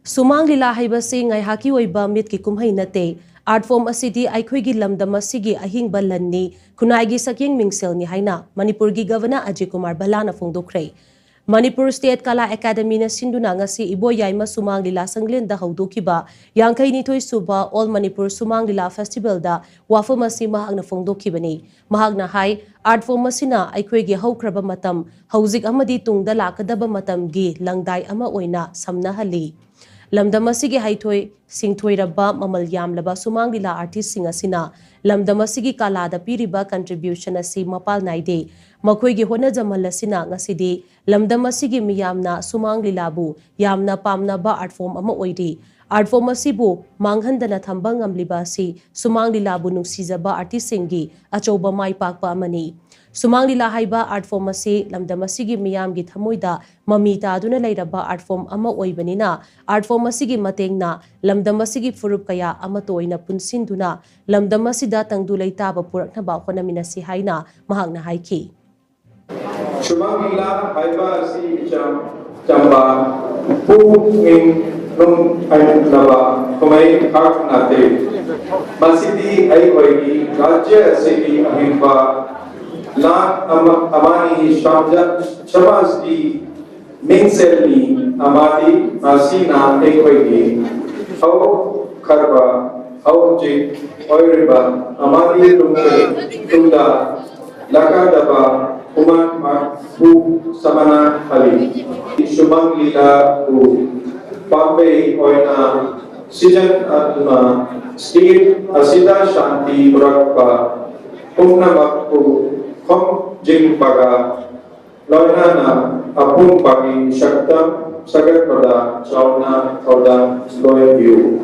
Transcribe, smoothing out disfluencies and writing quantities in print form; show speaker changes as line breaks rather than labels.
Sumang lila haibasi ngay haki oiba mit ki kumhay nate. Art form asidi ay kuy gilamdam asigi ahing balan ni Khunnai gi Shakyeng Mingshel ni haina Manipur gi Governor Ajay Kumar Balana fongdokre. Manipur State Kala Academy na sinduna ngasi iboyayma Sumang lila sanglin da haudokiba yangkay nitoy suba All Manipur Sumang lila Festival da wafam asi mahag na fongdokibani. Mahag na hay art form asina ay kuy gi haukraba matam hauzik amadi tungda lakadaba matam gi langday ama oina samnahali. Lamdam asigi haitoi singthoiraba mamal yamlaba Sumang lila artist singa sina lamdam asigi kalada piriba contribution asi mapal naide makhoi gi hona jamal asina ngasidi lamdam asigi miyamna Sumang lilabu yamna pamna ba art form ama oidi art form asibu manghandana thamba ngamliba si Sumang lilabu nungsijaba artist singi achoba mai pakpa amani Sumang lila haiba art form asi lamdam asigi miyam gi thamoida mamita aduna leiraba art form ama oibanina art form asigi matengna lamdam asigi furup kaya ama toina punsinduna lamdam asida tangdu leitaba purakna ba khonaminasi haina mahagna haiki
Sumang lila haiba asi chamba pu ing nung ay naba kumay hak nate masidi ay koigi rajya asigi ahimba Lang amani shamas di Mingshel ni amadi asina ekwegi au karba au jik oiriba amadi tunda lakadaba uman pu samana hali Sumang lila u pambe oina sijan atma state asida shanti prakpa umnamakku Kom jing paga loina na apung pagi syaktam sagar pada sauna kodang loya view.